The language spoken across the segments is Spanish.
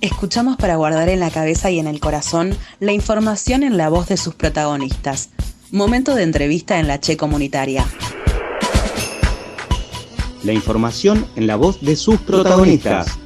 Escuchamos para guardar en la cabeza y en el corazón la información en la voz de sus protagonistas. Momento de entrevista en la Che Comunitaria. La información en la voz de sus protagonistas.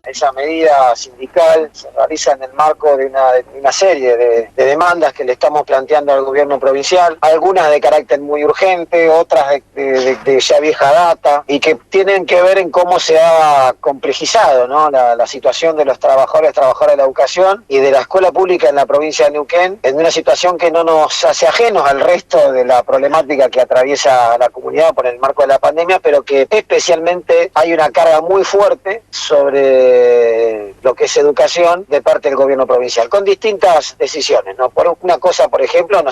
Esa medida sindical se realiza en el marco de una serie de demandas que le estamos planteando al gobierno provincial, algunas de carácter muy urgente, otras de ya vieja data, y que tienen que ver en cómo se ha complejizado, ¿no?, la situación de los trabajadoras de la educación y de la escuela pública en la provincia de Neuquén, en una situación que no nos hace ajenos al resto de la problemática que atraviesa la comunidad por el marco de la pandemia, pero que especialmente hay una carga muy fuerte sobre lo que es educación de parte del gobierno provincial, con distintas decisiones, ¿no? Por una cosa, por ejemplo,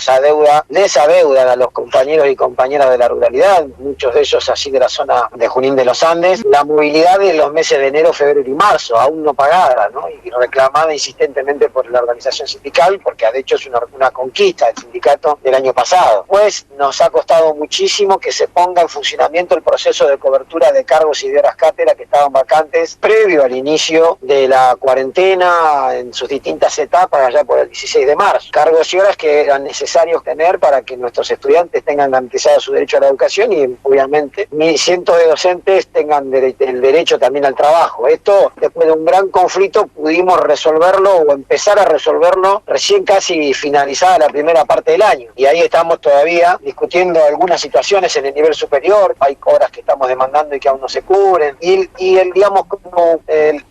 les adeudan a los compañeros y compañeras de la ruralidad, muchos de ellos así de la zona de Junín de los Andes, la movilidad de los meses de enero, febrero y marzo, aún no pagada, ¿no?, y reclamada insistentemente por la organización sindical, porque de hecho es una conquista del sindicato del año pasado. Pues nos ha costado muchísimo que se ponga en funcionamiento el proceso de cobertura de cargos y de horas cátedra que estaban vacantes previo al inicio de la cuarentena en sus distintas etapas allá por el 16 de marzo. Cargos y horas que eran necesarios tener para que nuestros estudiantes tengan garantizado su derecho a la educación y obviamente cientos de docentes tengan el derecho también al trabajo. Esto, después de un gran conflicto, pudimos resolverlo o empezar a resolverlo recién casi finalizada la primera parte del año. Y ahí estamos todavía discutiendo algunas situaciones en el nivel superior, hay horas que estamos demandando y que aún no se cubren. Digamos,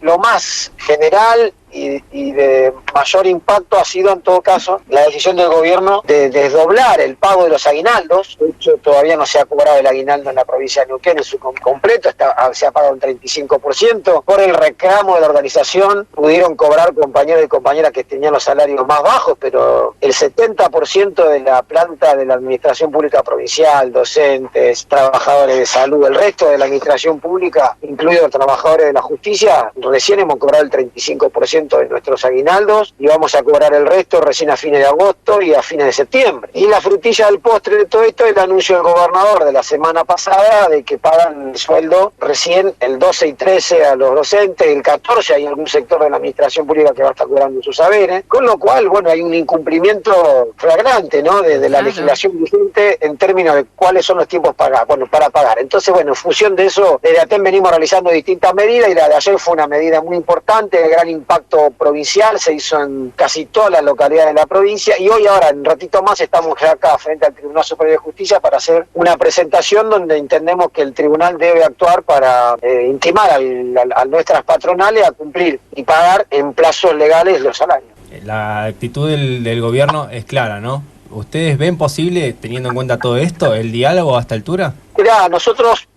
lo más general y de mayor impacto ha sido, en todo caso, la decisión del gobierno de desdoblar el pago de los aguinaldos. De hecho, todavía no se ha cobrado el aguinaldo en la provincia de Neuquén en su completo, se ha pagado un 35%. Por el reclamo de la organización pudieron cobrar compañeros y compañeras que tenían los salarios más bajos, pero el 70% de la planta de la administración pública provincial, docentes, trabajadores de salud, el resto de la administración pública, incluidos los trabajadores de la justicia, recién hemos cobrado el 35% de nuestros aguinaldos y vamos a cobrar el resto recién a fines de agosto y a fines de septiembre. Y la frutilla del postre de todo esto es el anuncio del gobernador de la semana pasada de que pagan el sueldo recién el 12 y 13 a los docentes, el 14 hay algún sector de la administración pública que va a estar cobrando sus saberes, con lo cual, bueno, hay un incumplimiento flagrante, ¿no?, de la legislación vigente en términos de cuáles son los tiempos para pagar. Entonces, bueno, en función de eso, desde ATEM venimos realizando distintas medidas y la de ayer fue una medida muy importante, de gran impacto provincial, se hizo en casi todas las localidades de la provincia y ahora, en un ratito más, estamos acá frente al Tribunal Superior de Justicia para hacer una presentación donde entendemos que el tribunal debe actuar para intimar a nuestras patronales a cumplir y pagar en plazos legales los salarios. La actitud del gobierno es clara, ¿no? ¿Ustedes ven posible, teniendo en cuenta todo esto, el diálogo a esta altura? Mirá, nosotros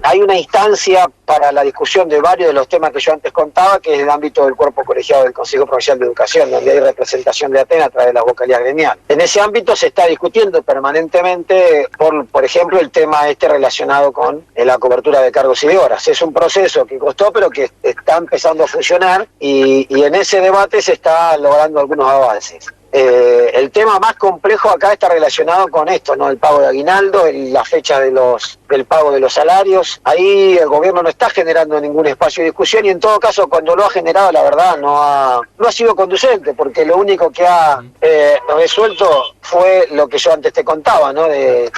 hay una instancia para la discusión de varios de los temas que yo antes contaba, que es el ámbito del cuerpo colegiado del Consejo Provincial de Educación, donde hay representación de ATEN a través de la vocalía gremial. En ese ámbito se está discutiendo permanentemente, por ejemplo, el tema relacionado con la cobertura de cargos y de horas. Es un proceso que costó, pero que está empezando a funcionar y en ese debate se está logrando algunos avances. El tema más complejo acá está relacionado con esto, ¿no?, el pago de aguinaldo, la fecha del pago de los salarios. Ahí el gobierno no está generando ningún espacio de discusión y en todo caso cuando lo ha generado, la verdad, no ha sido conducente, porque lo único que ha resuelto fue lo que yo antes te contaba, ¿no?, de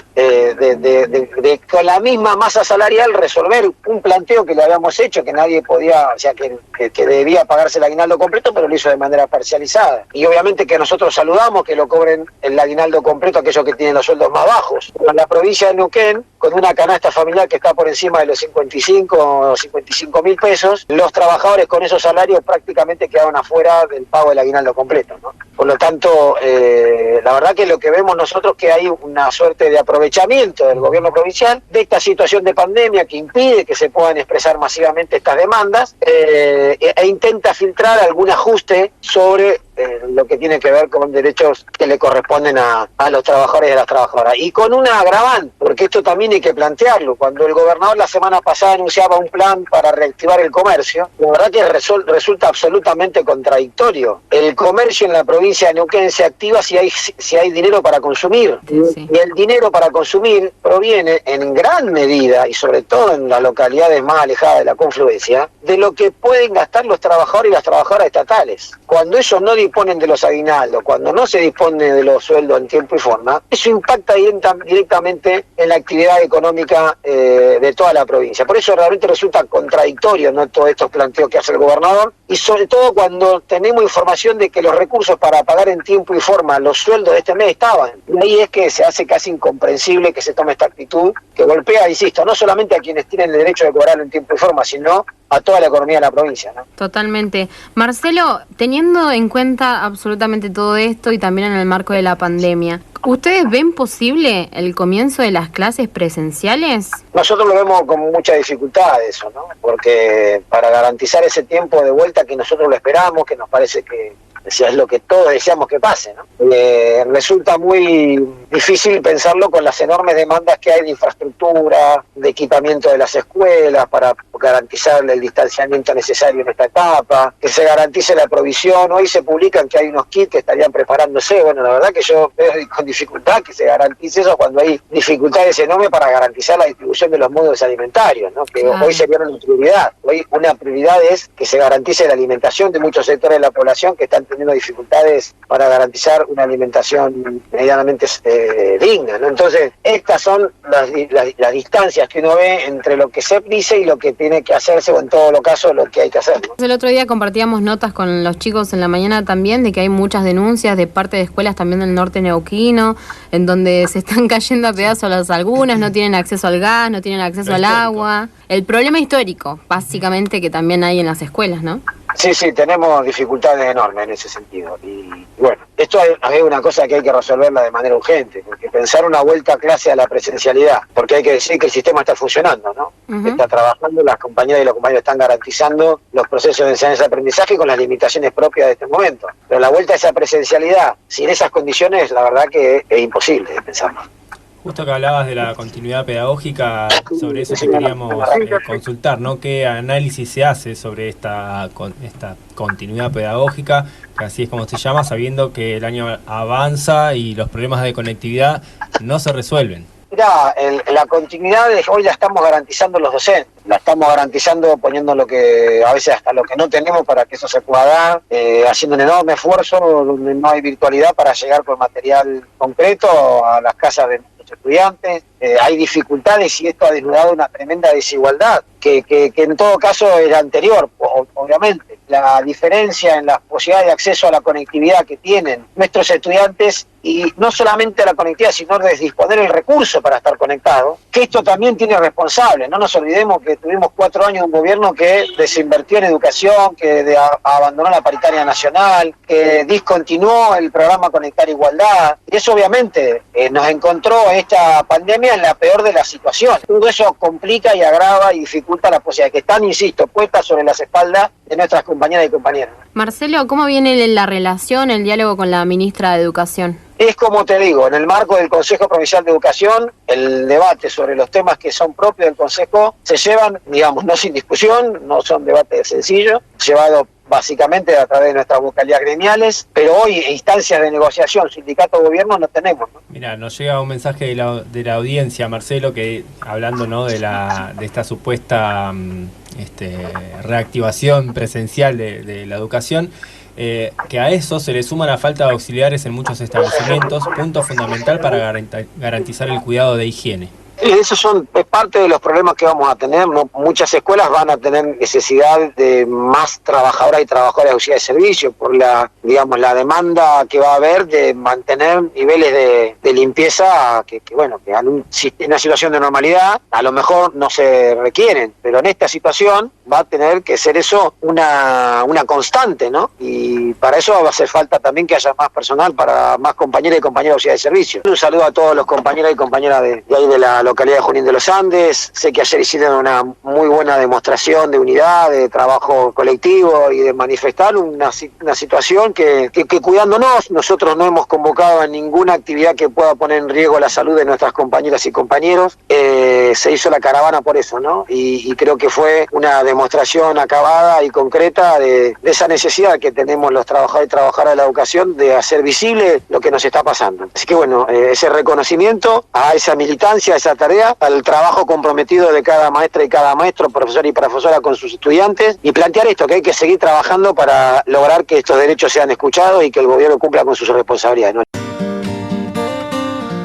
con la misma masa salarial resolver un planteo que le habíamos hecho, que nadie podía, o sea, que debía pagarse el aguinaldo completo, pero lo hizo de manera parcializada. Y obviamente que nosotros saludamos que lo cobren el aguinaldo completo a aquellos que tienen los sueldos más bajos. En la provincia de Neuquén, con una canasta familiar que está por encima de los 55.000 pesos, los trabajadores con esos salarios prácticamente quedaron afuera del pago del aguinaldo completo, ¿no? Por lo tanto, la verdad que lo que vemos nosotros es que hay una suerte de aprovechamiento del gobierno provincial de esta situación de pandemia que impide que se puedan expresar masivamente estas demandas e intenta filtrar algún ajuste sobre lo que tiene que ver con derechos que le corresponden a los trabajadores y a las trabajadoras. Y con una agravante, porque esto también hay que plantearlo. Cuando el gobernador la semana pasada anunciaba un plan para reactivar el comercio, la verdad que resulta absolutamente contradictorio. El comercio en la provincia de Neuquén se activa si hay dinero para consumir. Sí. Y el dinero para consumir proviene en gran medida, y sobre todo en las localidades más alejadas de la confluencia, de lo que pueden gastar los trabajadores y las trabajadoras estatales. Cuando ellos no disponen de los aguinaldos, cuando no se dispone de los sueldos en tiempo y forma, eso impacta directamente en la actividad económica de toda la provincia. Por eso realmente resulta contradictorio, ¿no?, todos estos planteos que hace el gobernador, y sobre todo cuando tenemos información de que los recursos para pagar en tiempo y forma los sueldos de este mes estaban. Y ahí es que se hace casi incomprensible que se tome esta actitud que golpea, insisto, no solamente a quienes tienen el derecho de cobrarlo en tiempo y forma, sino a toda la economía de la provincia, ¿no? Totalmente. Marcelo, teniendo en cuenta absolutamente todo esto y también en el marco de la pandemia, ¿ustedes ven posible el comienzo de las clases presenciales? Nosotros lo vemos con mucha dificultad eso, ¿no? Porque para garantizar ese tiempo de vuelta que nosotros lo esperamos, que nos parece que es lo que todos deseamos que pase, ¿no? Resulta muy difícil pensarlo con las enormes demandas que hay de infraestructura, de equipamiento de las escuelas para garantizar el distanciamiento necesario en esta etapa, que se garantice la provisión. Hoy se publican que hay unos kits que estarían preparándose. Bueno, la verdad que yo veo con dificultad que se garantice eso cuando hay dificultades enormes para garantizar la distribución de los módulos alimentarios, ¿no? Que hoy sería una prioridad. Hoy una prioridad es que se garantice la alimentación de muchos sectores de la población que están teniendo dificultades para garantizar una alimentación medianamente digna, ¿no? Entonces, estas son las distancias que uno ve entre lo que se dice y lo que tiene que hacerse, o en todo lo caso, lo que hay que hacer, ¿no? El otro día compartíamos notas con los chicos en la mañana también de que hay muchas denuncias de parte de escuelas también del norte neuquino, en donde se están cayendo a pedazos algunas, no tienen acceso al gas, no tienen acceso al agua. El problema histórico, básicamente, que también hay en las escuelas, ¿no? Sí, tenemos dificultades enormes en ese sentido. Y bueno, esto es una cosa que hay que resolverla de manera urgente, porque pensar una vuelta a clase a la presencialidad, porque hay que decir que el sistema está funcionando, ¿no? Uh-huh. Está trabajando, las compañeras y los compañeros están garantizando los procesos de enseñanza-aprendizaje con las limitaciones propias de este momento. Pero la vuelta a esa presencialidad, sin esas condiciones, la verdad que es imposible de pensarlo. Justo que hablabas de la continuidad pedagógica, sobre eso te queríamos consultar, ¿no? ¿Qué análisis se hace sobre esta continuidad pedagógica, que así es como se llama, sabiendo que el año avanza y los problemas de conectividad no se resuelven? Mirá, la continuidad hoy la estamos garantizando los docentes, la estamos garantizando poniendo lo que a veces hasta lo que no tenemos para que eso se pueda dar, haciendo un enorme esfuerzo donde no hay virtualidad para llegar con material concreto a las casas de nuestros estudiantes. Hay dificultades y esto ha desnudado una tremenda desigualdad que en todo caso era anterior, obviamente. La diferencia en las posibilidades de acceso a la conectividad que tienen nuestros estudiantes, y no solamente a la conectividad, sino de disponer el recurso para estar conectados, que esto también tiene responsables. No nos olvidemos que tuvimos 4 años de un gobierno que desinvirtió en educación, que abandonó la paritaria nacional, que discontinuó el programa Conectar Igualdad, y eso obviamente nos encontró esta pandemia en la peor de las situaciones. Todo eso complica y agrava y dificulta la posibilidad que están, insisto, puestas sobre las espaldas de nuestras compañeras y compañeros. Marcelo, ¿cómo viene la relación, el diálogo con la ministra de Educación? Es como te digo, en el marco del Consejo Provincial de Educación, el debate sobre los temas que son propios del Consejo se llevan, digamos, no sin discusión, no son debates sencillos, llevado básicamente a través de nuestras vocalías gremiales, pero hoy instancias de negociación, sindicato-gobierno no tenemos, ¿no? Mira, nos llega un mensaje de la audiencia, Marcelo, que hablando, ¿no?, de esta supuesta reactivación presencial de la educación, que a eso se le suma la falta de auxiliares en muchos establecimientos, punto fundamental para garantizar el cuidado de higiene. Esos son parte de los problemas que vamos a tener, ¿no? Muchas escuelas van a tener necesidad de más trabajadoras y trabajadores de auxiliar de servicio por la demanda que va a haber de mantener niveles de limpieza que en una situación de normalidad a lo mejor no se requieren, pero en esta situación va a tener que ser eso una constante, ¿no? Y para eso va a hacer falta también que haya más personal para más compañeras y compañeros de auxiliar de servicio. Un saludo a todos los compañeros y compañeras de ahí de la localidad de Junín de los Andes. Sé que ayer hicieron una muy buena demostración de unidad, de trabajo colectivo y de manifestar una situación que cuidándonos, nosotros no hemos convocado a ninguna actividad que pueda poner en riesgo la salud de nuestras compañeras y compañeros. Se hizo la caravana por eso, ¿no? Y creo que fue una demostración acabada y concreta de esa necesidad que tenemos los trabajadores y trabajadoras de la educación de hacer visible lo que nos está pasando. Así que bueno, ese reconocimiento a esa militancia, a esa tarea, al trabajo comprometido de cada maestra y cada maestro, profesor y profesora con sus estudiantes, y plantear esto, que hay que seguir trabajando para lograr que estos derechos sean escuchados y que el gobierno cumpla con sus responsabilidades, ¿no?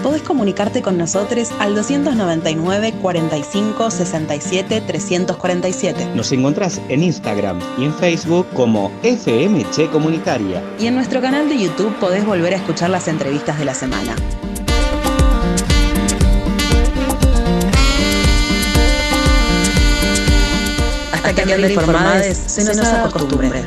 Podés comunicarte con nosotros al 299 45 67 347. Nos encontrás en Instagram y en Facebook como FM Che Comunitaria. Y en nuestro canal de YouTube podés volver a escuchar las entrevistas de la semana. Hasta que andar informades se nos haga costumbre.